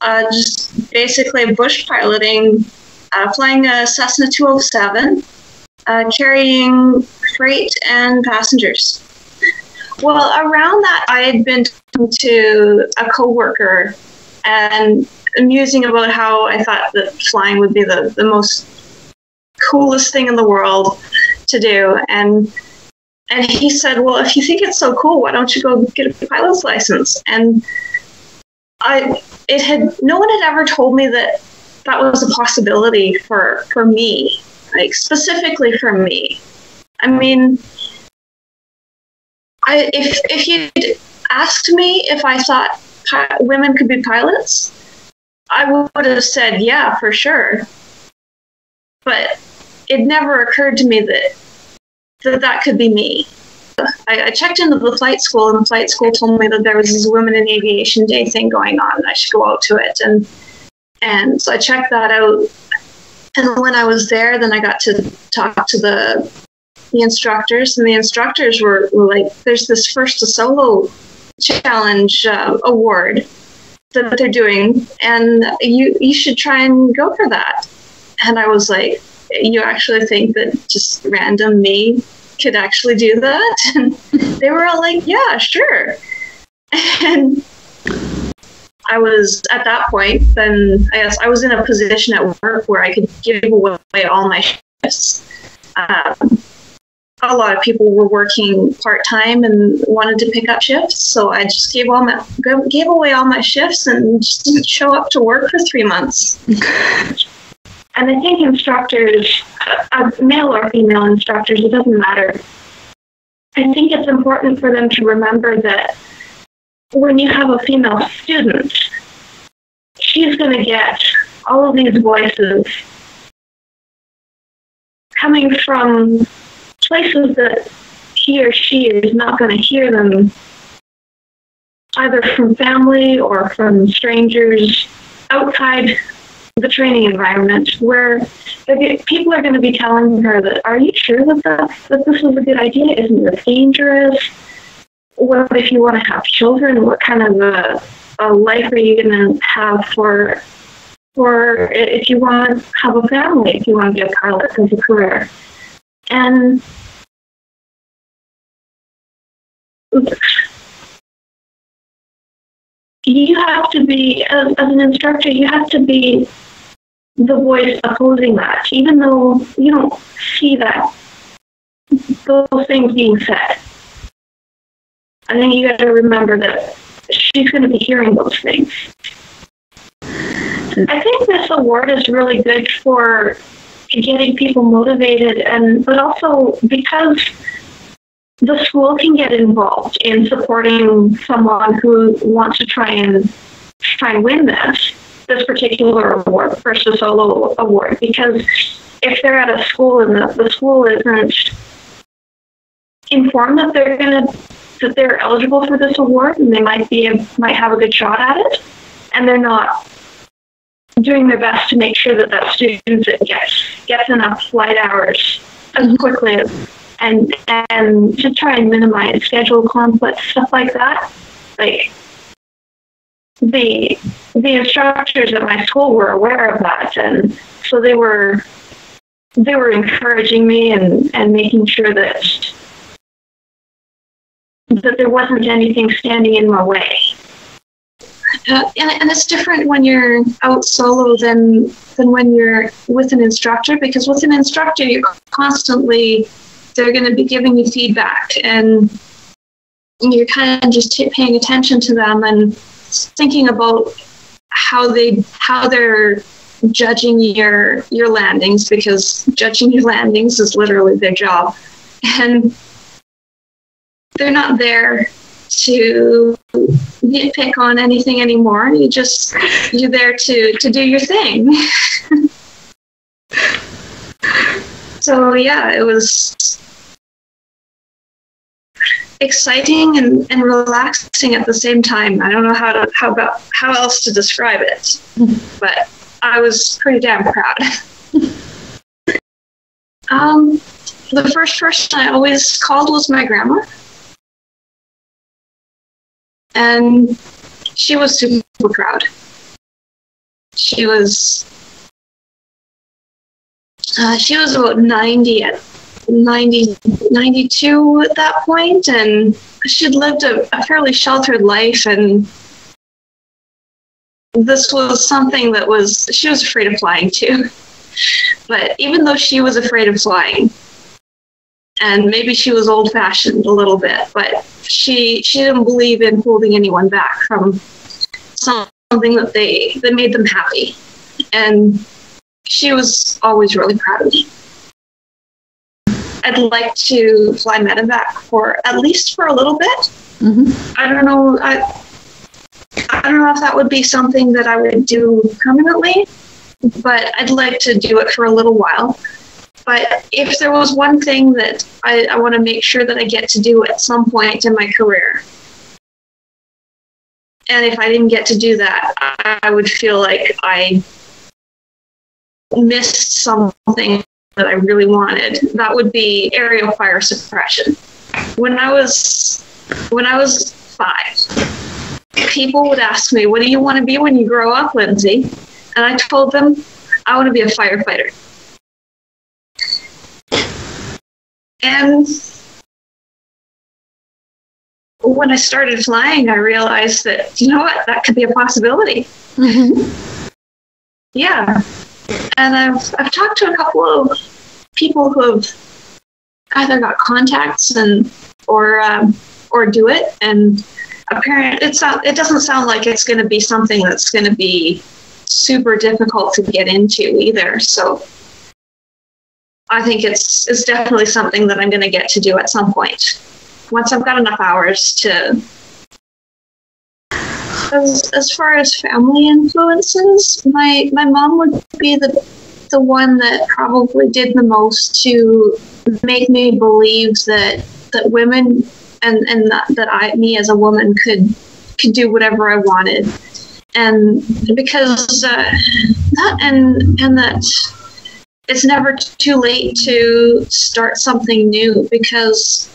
just basically bush piloting, flying a Cessna 207, carrying freight and passengers. Well, around that, I had been to a coworker and musing about how I thought that flying would be the most coolest thing in the world to do. And he said, well, if you think it's so cool, why don't you go get a pilot's license? And no one had ever told me that was a possibility for me, like specifically for me. I mean, if you'd asked me if I thought women could be pilots, I would have said, yeah, for sure. But it never occurred to me that could be me. I checked into the flight school, and the flight school told me that there was this Women in Aviation Day thing going on, and I should go out to it. And so I checked that out. And when I was there, then I got to talk to the instructors, and the instructors were like, there's this First to Solo Challenge award that they're doing, and you should try and go for that. And I was like, you actually think that just random me could actually do that? And they were all like, yeah, sure. And I was, at that point, then I guess I was in a position at work where I could give away all my shifts. A lot of people were working part-time and wanted to pick up shifts, so I just gave away all my shifts and just didn't show up to work for 3 months. And I think instructors, male or female instructors, it doesn't matter. I think it's important for them to remember that when you have a female student, she's going to get all of these voices coming from places that he or she is not going to hear them, either from family or from strangers outside the training environment, where people are going to be telling her that, are you sure that this is a good idea? Isn't it dangerous? What if you want to have children? What kind of a life are you going to have for if you want to have a family, if you want to be a pilot as a career? And you have to be, as an instructor, you have to be the voice opposing that, even though you don't see those things being said. I think you got to remember that she's going to be hearing those things. I think this award is really good for getting people motivated, but also because the school can get involved in supporting someone who wants to try and win this particular award, First to Solo award, because if they're at a school and the school isn't informed that they're eligible for this award, and they might have a good shot at it, and they're not doing their best to make sure that student gets enough flight hours as quickly as, and to try and minimize schedule conflicts, stuff like that. Like the instructors at my school were aware of that, and so they were encouraging me and making sure that there wasn't anything standing in my way. And it's different when you're out solo than when you're with an instructor, because with an instructor, they're going to be giving you feedback, and you're kind of just paying attention to them and thinking about how they're judging your landings, because judging your landings is literally their job. And they're not there to nitpick on anything anymore. You're there to do your thing. So yeah, it was exciting and relaxing at the same time. I don't know how else to describe it, but I was pretty damn proud. The first person I always called was my grandma. And she was super proud. She was about 90 at 92 at that point, and she'd lived a fairly sheltered life, and this was something that she was afraid of flying too. But even though she was afraid of flying, and maybe she was old-fashioned a little bit, but she didn't believe in holding anyone back from something that made them happy. And she was always really proud of me. I'd like to fly medevac at least for a little bit. Mm-hmm. I don't know. I don't know if that would be something that I would do permanently, but I'd like to do it for a little while. But if there was one thing that I want to make sure that I get to do at some point in my career, and if I didn't get to do that, I would feel like I missed something that I really wanted, that would be aerial fire suppression. When I was 5, people would ask me, "What do you want to be when you grow up, Lindsay?" And I told them, "I want to be a firefighter." And when I started flying, I realized that, you know what, that could be a possibility. Mm-hmm. Yeah. And I've talked to a couple of people who have either got contacts or do it, and apparently it doesn't sound like it's going to be something that's going to be super difficult to get into either. So I think it's definitely something that I'm going to get to do at some point once I've got enough hours to. As far as family influences, my mom would be the one that probably did the most to make me believe that women and that me as a woman could do whatever I wanted, and because that it's never too late to start something new, because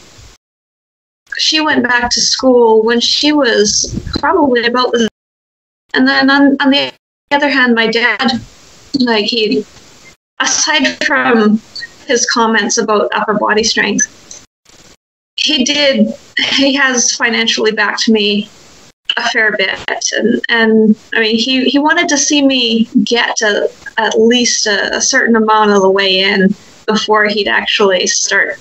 she went back to school when she was probably about the. And then on the other hand, my dad, like, he, aside from his comments about upper body strength, he has financially backed me a fair bit. And I mean, he wanted to see me get to at least a certain amount of the way in before he'd actually start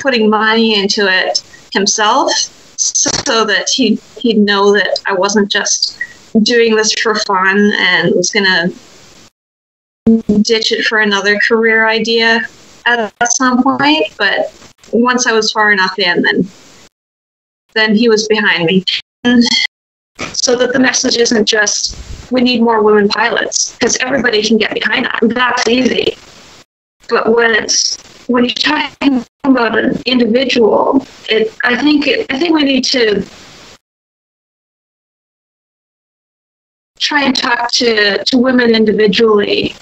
putting money into it himself, so that he'd know that I wasn't just doing this for fun and was gonna ditch it for another career idea at some point. But once I was far enough in, then he was behind me, and so that the message isn't just we need more women pilots, because everybody can get behind that. That's easy. But when you're talking about an individual, I think we need to try and talk to women individually,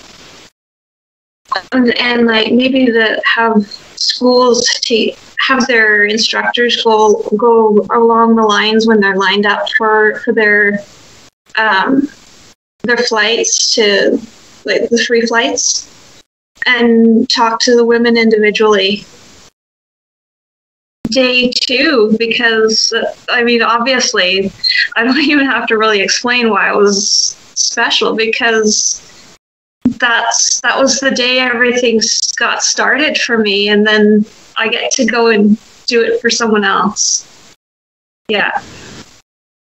and like maybe have schools have their instructors go along the lines when they're lined up for their flights, to like the free flights, and talk to the women individually. Day 2, because I mean, obviously, I don't even have to really explain why it was special, because that was the day everything got started for me, and then I get to go and do it for someone else. Yeah.